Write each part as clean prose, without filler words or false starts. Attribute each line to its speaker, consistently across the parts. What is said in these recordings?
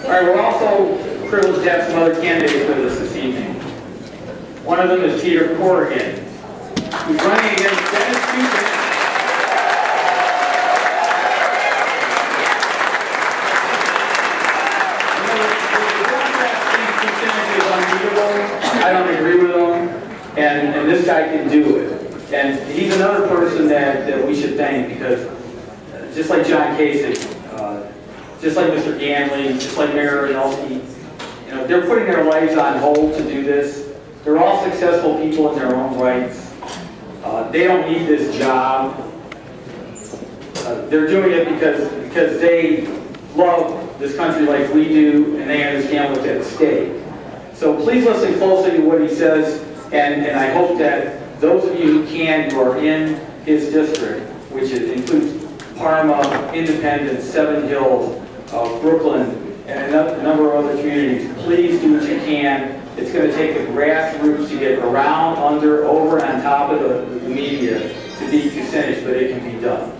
Speaker 1: right, we're also privileged to have some other candidates with us this evening. One of them is Peter Corrigan, who's running against Dennis Kucinich. I don't agree with him, and this guy can do it. And he's another person that we should thank, because just like John Kasich, just like Mr. Ganley, just like Mayor Renolsky, you know, they're putting their lives on hold to do this. They're all successful people in their own rights. They don't need this job. They're doing it because they love this country like we do, and they understand what's at stake. So please listen closely to what he says, and I hope that those of you who can, who are in his district, which includes Parma, Independence, Seven Hills, Brooklyn, and a number of other communities, please do what you can. It's going to take the grassroots to get around, under, over, and on top of the media to beat Kucinich, but it can be done.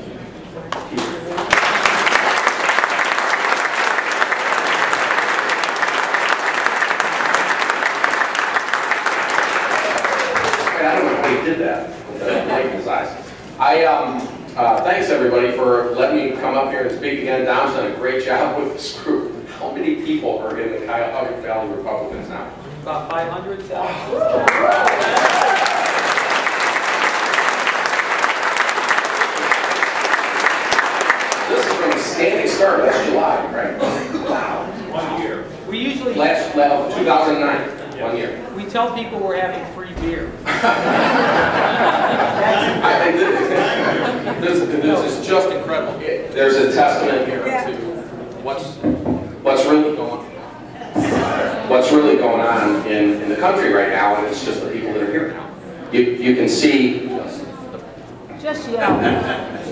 Speaker 2: Did that. Thanks everybody for letting me come up here and speak again. Dom's done a great job with this group. How many people are in the Cuyahoga Valley Republicans now?
Speaker 1: About 500,000.
Speaker 2: This is from a standing start last July, right? Wow.
Speaker 1: 1 year. We usually
Speaker 2: 2009. 1 year.
Speaker 1: We tell people we're having free beer.
Speaker 2: I think this is just incredible. There's a testament here to what's really going on in the country right now, and it's just the people that are here now. You can see
Speaker 3: just yell.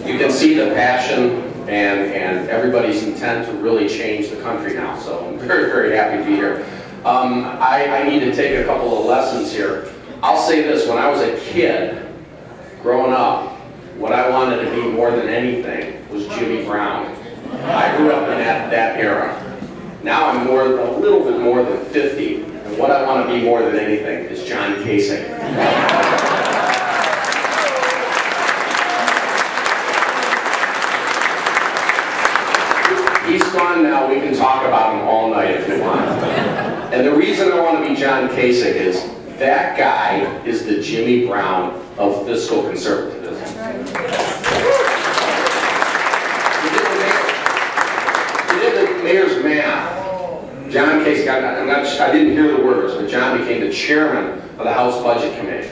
Speaker 2: You can see the passion and everybody's intent to really change the country now. So I'm very, very happy to be here. I need to take a couple of lessons here. I'll say this, when I was a kid, growing up, what I wanted to be more than anything was Jimmy Brown. I grew up in that era. Now I'm a little bit more than 50, and what I want to be more than anything is John Kasich. He's gone now, we can talk about him all night if you want. And the reason I want to be John Kasich is that guy is the Jimmy Brown of fiscal conservatism. He did the mayor's math. John Kasich, I didn't hear the words, but John became the chairman of the House Budget Committee.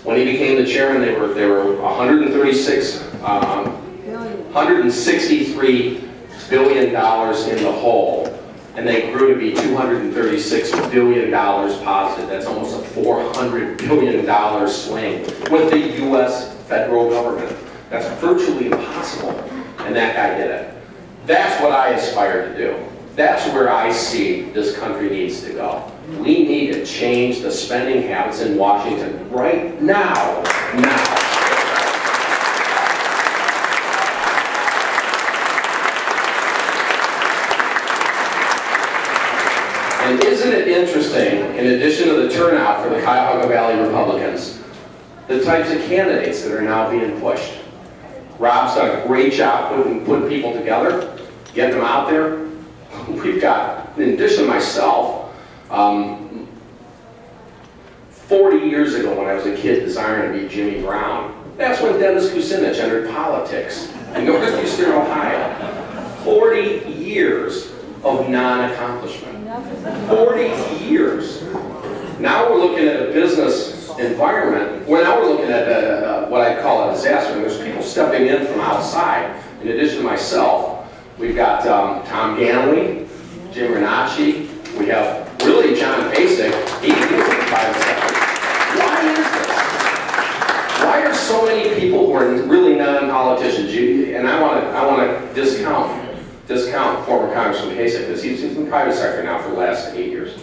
Speaker 2: When he became the chairman, they were 163 billion dollars in the hole, and they grew to be $236 billion positive. That's almost a $400 billion swing with the U.S. federal government. That's virtually impossible, and that guy did it. That's what I aspire to do. That's where I see this country needs to go. We need to change the spending habits in Washington right now. And isn't it interesting, in addition to the turnout for the Cuyahoga Valley Republicans, the types of candidates that are now being pushed? Rob's done a great job putting people together, getting them out there. We've got, in addition to myself, 40 years ago when I was a kid desiring to be Jimmy Brown, that's when Dennis Kucinich entered politics in northeastern Ohio. 40 years of non-accomplishment. 40 years. Now we're looking at a business environment. Well, now we're looking at what I call a disaster. And there's people stepping in from outside. In addition to myself, we've got Tom Ganley, Jim Renacci. We have really John Kasich. He deals with the private sector. Why is this? Why are so many people who are really non-politicians? And I want to discount former Congressman Kasich, because he's in the private sector now for the last 8 years.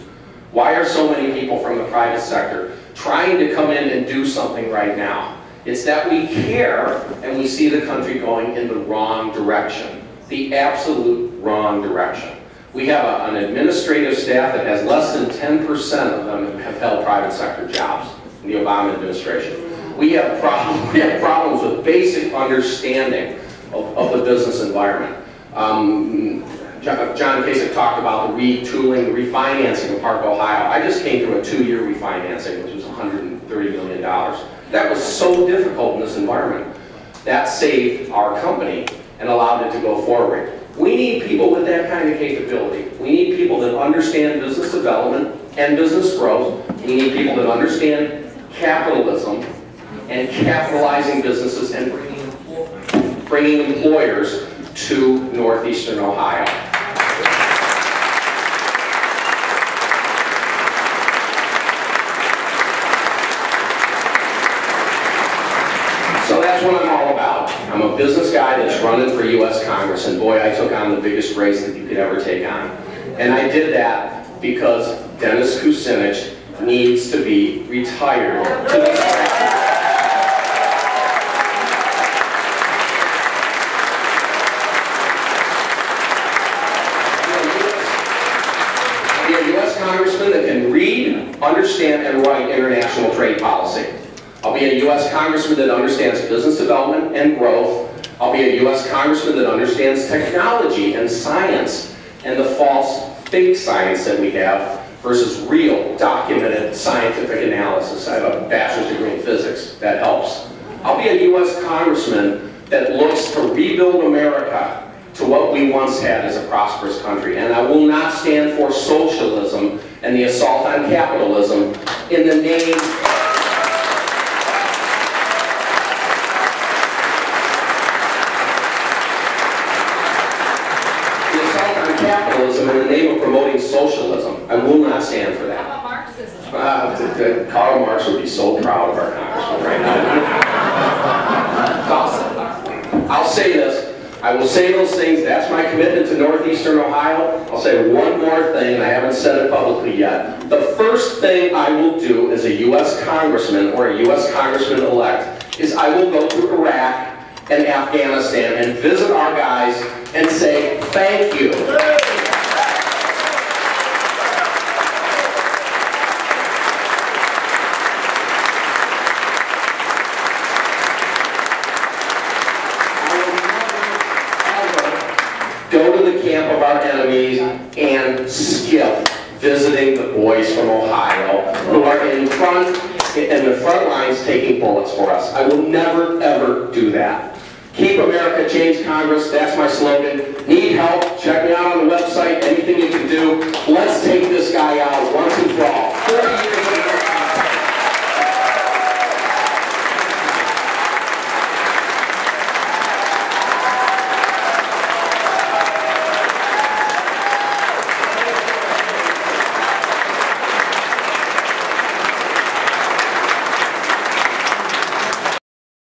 Speaker 2: Why are so many people from the private sector trying to come in and do something right now? It's that we care and we see the country going in the wrong direction, the absolute wrong direction. We have an administrative staff that has less than 10% of them have held private sector jobs in the Obama administration. We have problems with basic understanding of the business environment. John Kasich talked about the retooling, the refinancing of Park, Ohio. I just came through a 2-year refinancing, which was $130 million. That was so difficult in this environment. That saved our company and allowed it to go forward. We need people with that kind of capability. We need people that understand business development and business growth. We need people that understand capitalism and capitalizing businesses and bringing employers to northeastern Ohio. So that's what I'm all about. I'm a business guy that's running for U.S. Congress, and boy, I took on the biggest race that you could ever take on. And I did that because Dennis Kucinich needs to be retired. Be a U.S. Congressman that can read, understand, and write international trade policy. I'll be a U.S. Congressman that understands business development and growth. I'll be a U.S. Congressman that understands technology and science and the false, fake science that we have versus real, documented scientific analysis. I have a bachelor's degree in physics. That helps. I'll be a U.S. Congressman that looks to rebuild America to what we once had as a prosperous country. And I will not stand for socialism and the assault on capitalism in the name capitalism in the name of promoting socialism. I will not stand for that.
Speaker 3: How about Marxism?
Speaker 2: Karl Marx would be so proud of our congressman right now. I'll say this. I will say those things. That's my commitment to northeastern Ohio. I'll say one more thing, and I haven't said it publicly yet. The first thing I will do as a U.S. Congressman or a U.S. Congressman-elect is I will go to Iraq and Afghanistan and visit our guys and say, thank you. Go to the camp of our enemies and skip visiting the boys from Ohio who are in the front lines taking bullets for us. I will never, ever do that. Keep America, change Congress. That's my slogan.